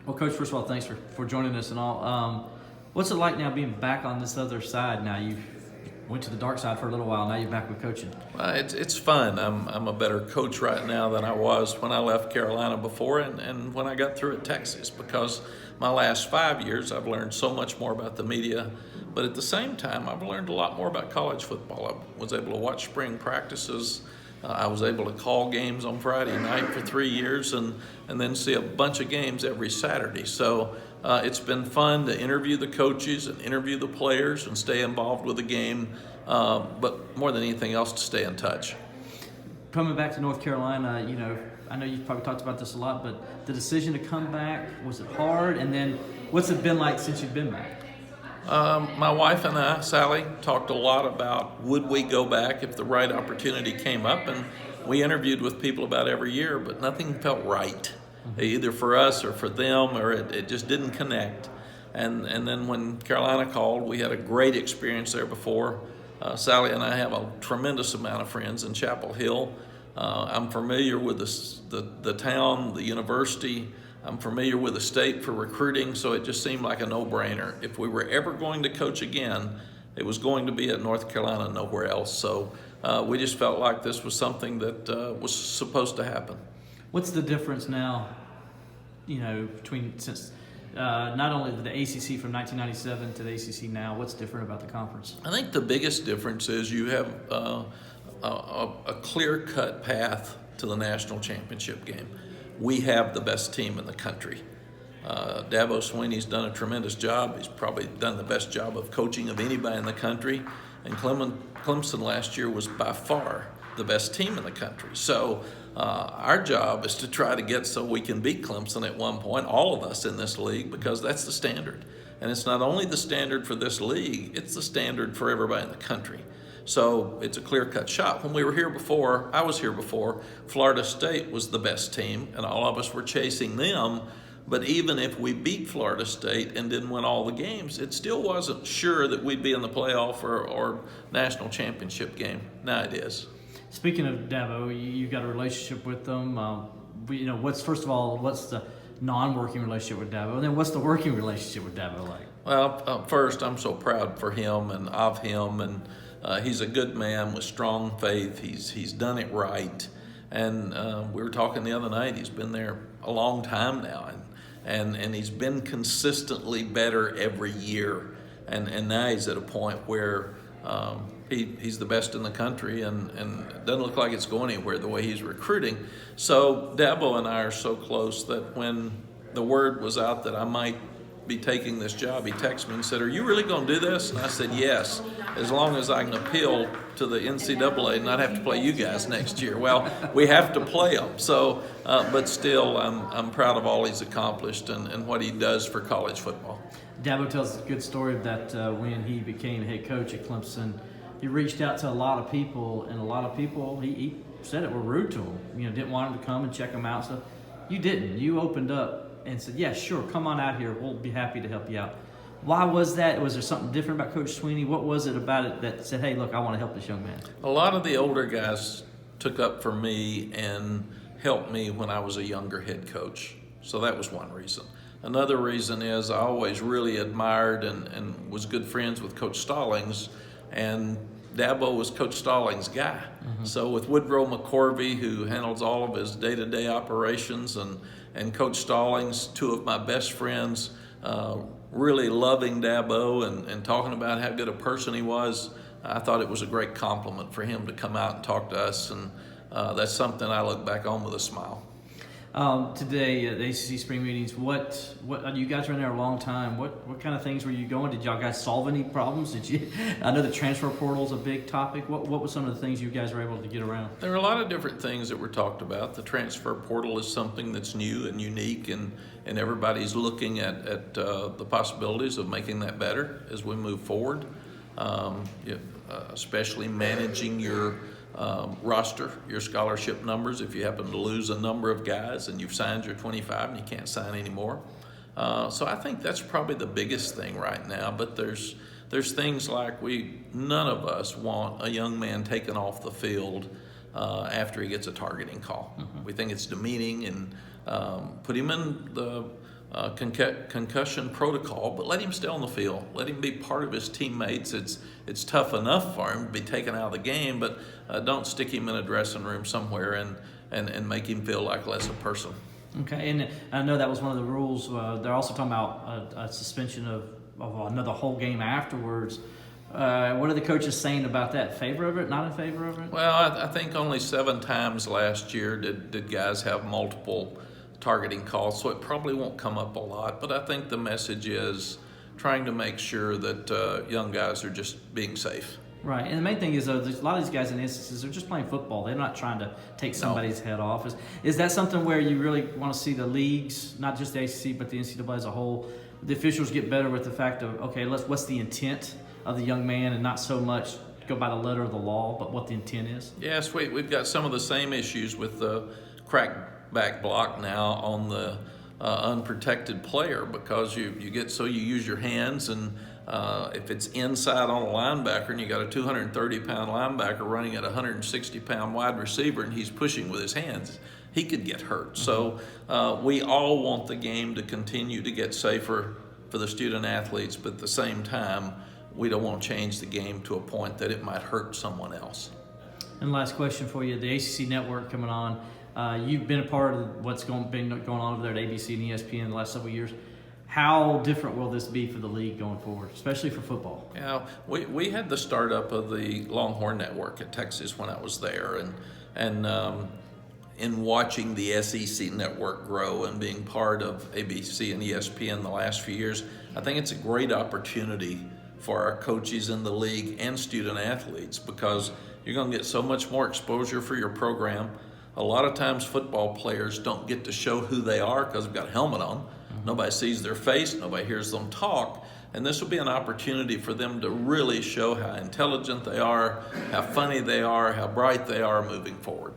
Well, Coach, first of all, thanks for joining us and all. What's it like now being back on this other side now? You went to the dark side for a little while. Now you're back with coaching. It's fun. I'm a better coach right now than I was when I left Carolina before and when I got through at Texas, because my last 5 years I've learned so much more about the media, but at the same time I've learned a lot more about college football. I was able to watch spring practices. I was able to call games on Friday night for 3 years and then see a bunch of games every Saturday. So it's been fun to interview the coaches and interview the players and stay involved with the game, but more than anything else, to stay in touch. Coming back to North Carolina, I know you've probably talked about this a lot, but the decision to come back, was it hard? And then what's it been like since you've been back? My wife and I, Sally, talked a lot about would we go back if the right opportunity came up, and we interviewed with people about every year, but nothing felt right, either for us or for them, or it just didn't connect. And then when Carolina called, we had a great experience there before. Sally and I have a tremendous amount of friends in Chapel Hill. I'm familiar with the town, the university. I'm familiar with the state for recruiting, so it just seemed like a no-brainer. If we were ever going to coach again, it was going to be at North Carolina, nowhere else. So we just felt like this was something that was supposed to happen. What's the difference now, between since not only the ACC from 1997 to the ACC now? What's different about the conference? I think the biggest difference is you have a clear-cut path to the national championship game. We have the best team in the country. Dabo Swinney's done a tremendous job. He's probably done the best job of coaching of anybody in the country. And Clemson last year was by far the best team in the country. So our job is to try to get so we can beat Clemson at one point, all of us in this league, because that's the standard. And it's not only the standard for this league, it's the standard for everybody in the country. So it's a clear-cut shot. When we were here before, I was here before, Florida State was the best team, and all of us were chasing them. But even if we beat Florida State and didn't win all the games, it still wasn't sure that we'd be in the playoff or national championship game. Now it is. Speaking of Dabo, you've got a relationship with them. What's the non-working relationship with Dabo, and then what's the working relationship with Dabo like? Well, first, I'm so proud for him and of him, and he's a good man with strong faith. He's done it right, and we were talking the other night. He's been there a long time now, and he's been consistently better every year, and now he's at a point where he's the best in the country, and it doesn't look like it's going anywhere the way he's recruiting. So Dabo and I are so close that when the word was out that I might be taking this job, he texted me and said, "Are you really going to do this?" And I said, "Yes, as long as I can appeal to the NCAA and not have to play you guys next year." Well, we have to play them. So, but still, I'm proud of all he's accomplished and what he does for college football. Dabo tells a good story that when he became head coach at Clemson, he reached out to a lot of people, and a lot of people, he said it, were rude to him. Didn't want him to come and check him out. So you didn't. You opened up and said, "Yeah, sure, come on out here. We'll be happy to help you out." Why was that? Was there something different about Coach Swinney? What was it about it that said, "Hey, look, I want to help this young man"? A lot of the older guys took up for me and helped me when I was a younger head coach. So that was one reason. Another reason is I always really admired and was good friends with Coach Stallings, and Dabo was Coach Stallings' guy. So with Woodrow McCorvey, who handles all of his day-to-day operations, and Coach Stallings, two of my best friends, really loving Dabo and talking about how good a person he was, I thought it was a great compliment for him to come out and talk to us, and that's something I look back on with a smile. Today, the ACC spring meetings, what you guys were in there a long time. What kind of things were you going? Did y'all guys solve any problems? I know the transfer portal is a big topic. What were some of the things you guys were able to get around? There are a lot of different things that were talked about. The transfer portal is something that's new and unique, and everybody's looking at the possibilities of making that better as we move forward, especially managing your roster, your scholarship numbers. If you happen to lose a number of guys and you've signed your 25 and you can't sign anymore. So I think that's probably the biggest thing right now. But there's things like none of us want a young man taken off the field after he gets a targeting call. We think it's demeaning, and put him in the concussion protocol, but let him stay on the field. Let him be part of his teammates. It's tough enough for him to be taken out of the game, but don't stick him in a dressing room somewhere and make him feel like less a person. Okay, and I know that was one of the rules. They're also talking about a suspension of another whole game afterwards. What are the coaches saying about that? Favor of it? Not in favor of it? Well, I think only 7 times last year did guys have multiple targeting calls, so it probably won't come up a lot. But I think the message is trying to make sure that young guys are just being safe. Right, and the main thing is, a lot of these guys in instances are just playing football. They're not trying to take somebody's head off. Is that something where you really want to see the leagues, not just the ACC, but the NCAA as a whole, the officials get better with the fact of, okay, what's the intent of the young man, and not so much go by the letter of the law, but what the intent is? Yes, we've got some of the same issues with the crackback block now on the unprotected player, because you use your hands, and if it's inside on a linebacker and you got a 230-pound linebacker running at a 160-pound wide receiver and he's pushing with his hands, he could get hurt. So we all want the game to continue to get safer for the student athletes, but at the same time, we don't want to change the game to a point that it might hurt someone else. And last question for you, the ACC network coming on. You've been a part of what's been going on over there at ABC and ESPN the last several years. How different will this be for the league going forward, especially for football? Yeah, we had the startup of the Longhorn Network at Texas when I was there, and in watching the SEC network grow and being part of ABC and ESPN the last few years, I think it's a great opportunity for our coaches in the league and student athletes, because you're going to get so much more exposure for your program. A lot of times football players don't get to show who they are because they've got a helmet on. Nobody sees their face, nobody hears them talk, and this will be an opportunity for them to really show how intelligent they are, how funny they are, how bright they are moving forward.